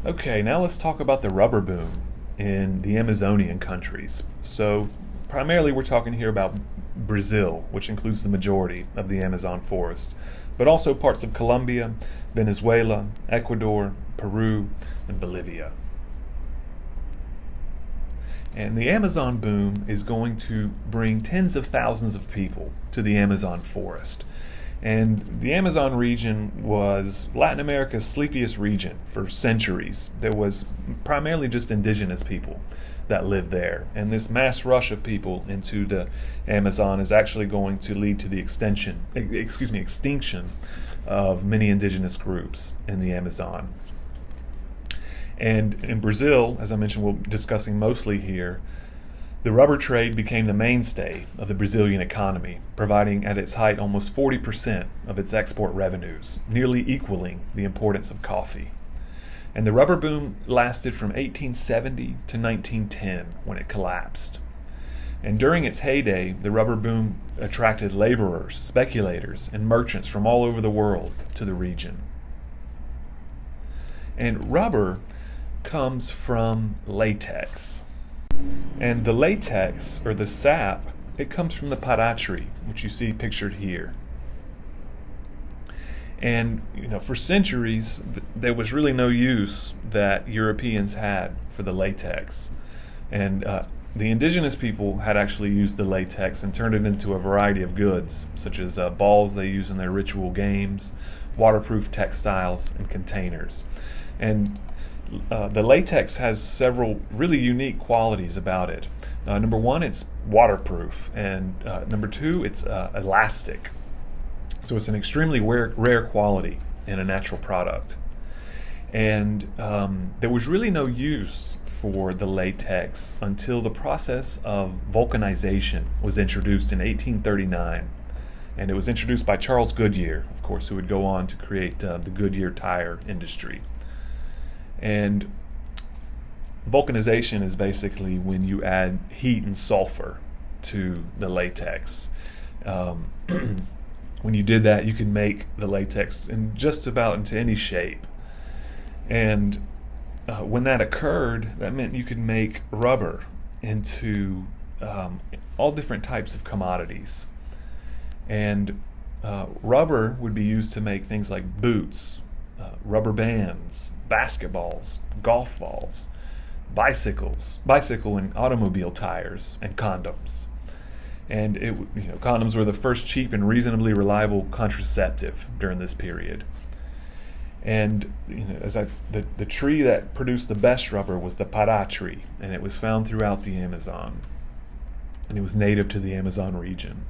Okay, now let's talk about the rubber boom in the Amazonian countries. So, primarily, we're talking here about Brazil, which includes the majority of the Amazon forest, but also parts of Colombia, Venezuela, Ecuador, Peru, and Bolivia. And the Amazon boom is going to bring tens of thousands of people to the Amazon forest. And the Amazon region was Latin America's sleepiest region for centuries. There was primarily just indigenous people that lived there. And this mass rush of people into the Amazon is actually going to lead to the extinction of many indigenous groups in the Amazon. And in Brazil, as I mentioned, we'll be discussing mostly here, the rubber trade became the mainstay of the Brazilian economy, providing at its height almost 40% of its export revenues, nearly equaling the importance of coffee. And the rubber boom lasted from 1870 to 1910 when it collapsed. And during its heyday, the rubber boom attracted laborers, speculators, and merchants from all over the world to the region. And rubber comes from latex. And the latex, or the sap, it comes from the pará tree, which you see pictured here. And for centuries, there was really no use that Europeans had for the latex. And the indigenous people had actually used the latex and turned it into a variety of goods, such as balls they use in their ritual games, waterproof textiles, and containers. And the latex has several really unique qualities about it. Number one, it's waterproof, and number two, it's elastic. So it's an extremely rare quality in a natural product. And there was really no use for the latex until the process of vulcanization was introduced in 1839. And it was introduced by Charles Goodyear, of course, who would go on to create the Goodyear tire industry. And vulcanization is basically when you add heat and sulfur to the latex. When you did that, you could make the latex in just about into any shape. And when that occurred, that meant you could make rubber into all different types of commodities. And rubber would be used to make things like boots, rubber bands, basketballs, golf balls, bicycle and automobile tires, and condoms. And condoms were the first cheap and reasonably reliable contraceptive during this period. And the tree that produced the best rubber was the pará tree, and it was found throughout the Amazon, and it was native to the Amazon region.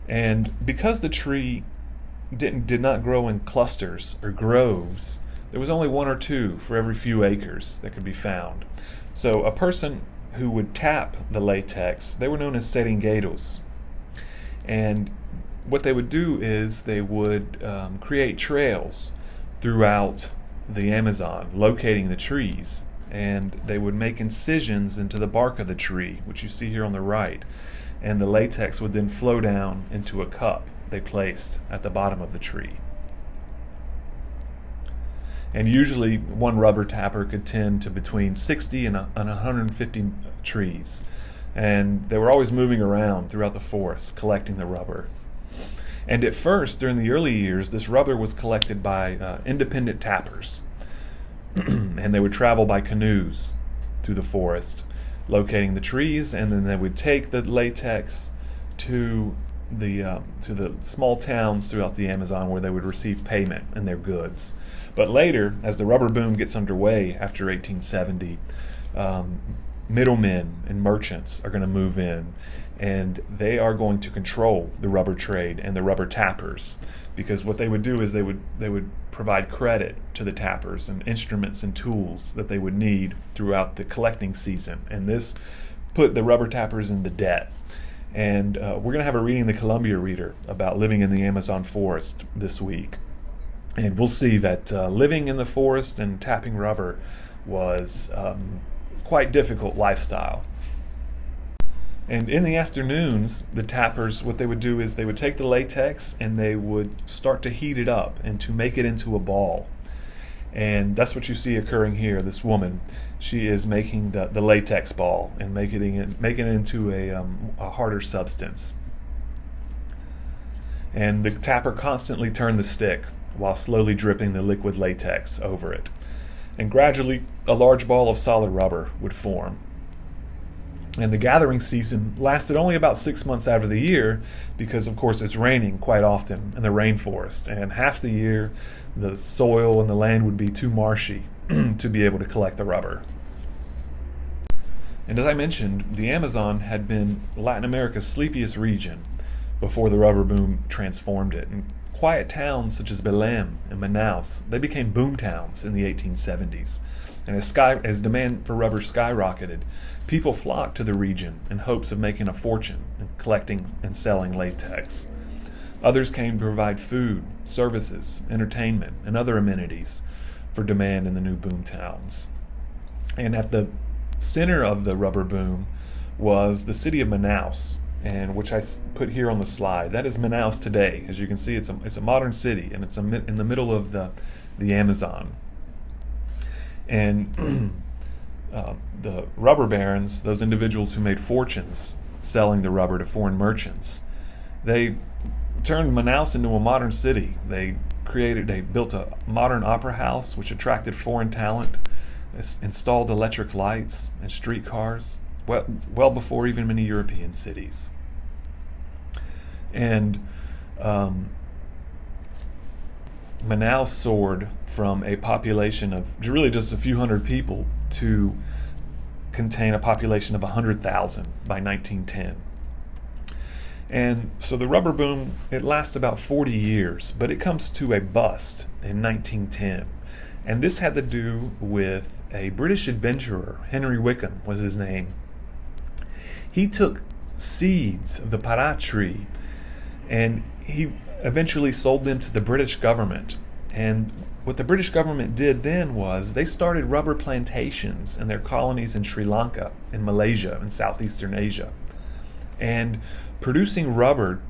And because the tree did not grow in clusters or groves, there was only one or two for every few acres that could be found. So a person who would tap the latex, they were known as seringueiros. And what they would do is they would create trails throughout the Amazon, locating the trees. And they would make incisions into the bark of the tree, which you see here on the right. And the latex would then flow down into a cup they placed at the bottom of the tree. And usually one rubber tapper could tend to between 60 and 150 trees. And they were always moving around throughout the forest collecting the rubber. And at first, during the early years, this rubber was collected by independent tappers. And they would travel by canoes through the forest, locating the trees, and then they would take the latex to the small towns throughout the Amazon where they would receive payment in their goods. But later, as the rubber boom gets underway after 1870, middlemen and merchants are going to move in, and they are going to control the rubber trade and the rubber tappers, because what they would do is they would provide credit to the tappers and instruments and tools that they would need throughout the collecting season, and this put the rubber tappers into debt. And we're going to have a reading in the Columbia Reader about living in the Amazon forest this week. And we'll see that living in the forest and tapping rubber was quite difficult lifestyle. And in the afternoons, the tappers, what they would do is they would take the latex and they would start to heat it up and to make it into a ball. And that's what you see occurring here. This woman, she is making the latex ball and making it into a harder substance. And the tapper constantly turned the stick while slowly dripping the liquid latex over it. And gradually, a large ball of solid rubber would form. And the gathering season lasted only about 6 months out of the year because, of course, it's raining quite often in the rainforest. And half the year, the soil and the land would be too marshy to be able to collect the rubber. And as I mentioned, the Amazon had been Latin America's sleepiest region before the rubber boom transformed it. And quiet towns such as Belém and Manaus, they became boom towns in the 1870s. And as demand for rubber skyrocketed, people flocked to the region in hopes of making a fortune in collecting and selling latex. Others came to provide food, services, entertainment, and other amenities for demand in the new boom towns. And at the center of the rubber boom was the city of Manaus, and which I put here on the slide. That is Manaus today. As you can see, it's a modern city, and it's in the middle of the Amazon. And the rubber barons, those individuals who made fortunes selling the rubber to foreign merchants, they turned Manaus into a modern city. They built a modern opera house which attracted foreign talent, installed electric lights and streetcars, well before even many European cities. And Manaus soared from a population of really just a few hundred people to contain a population of 100,000 by 1910. And so the rubber boom, it lasts about 40 years, but it comes to a bust in 1910. And this had to do with a British adventurer, Henry Wickham was his name. He took seeds of the para tree and he eventually sold them to the British government. And what the British government did then was they started rubber plantations in their colonies in Sri Lanka, in Malaysia, and Southeastern Asia. And producing rubber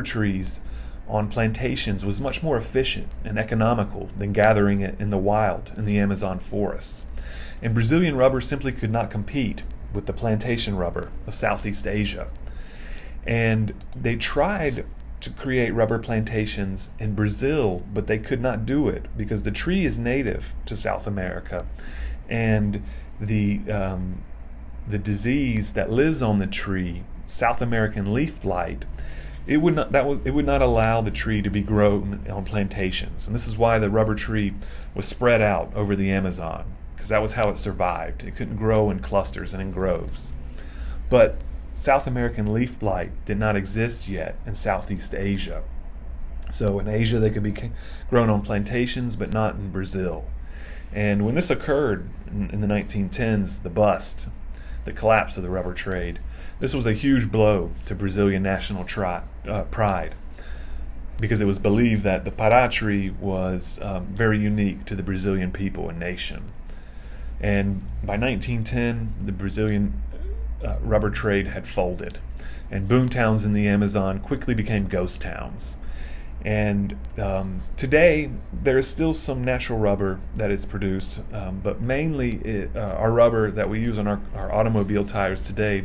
trees on plantations was much more efficient and economical than gathering it in the wild in the Amazon forests. And Brazilian rubber simply could not compete with the plantation rubber of Southeast Asia. And they tried to create rubber plantations in Brazil, but they could not do it because the tree is native to South America, and the disease that lives on the tree, South American leaf blight, it would not allow the tree to be grown on plantations. And this is why the rubber tree was spread out over the Amazon, because that was how it survived. It couldn't grow in clusters and in groves. But South American leaf blight did not exist yet in Southeast Asia. So in Asia they could be grown on plantations, but not in Brazil. And when this occurred in the 1910s, the collapse of the rubber trade, this was a huge blow to Brazilian national pride, because it was believed that the para tree was very unique to the Brazilian people and nation. And by 1910, the Brazilian rubber trade had folded, and boom towns in the Amazon quickly became ghost towns. And today there is still some natural rubber that is produced, but mainly our rubber that we use on our automobile tires today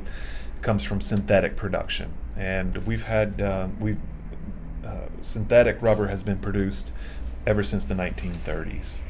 comes from synthetic production. And synthetic rubber has been produced ever since the 1930s.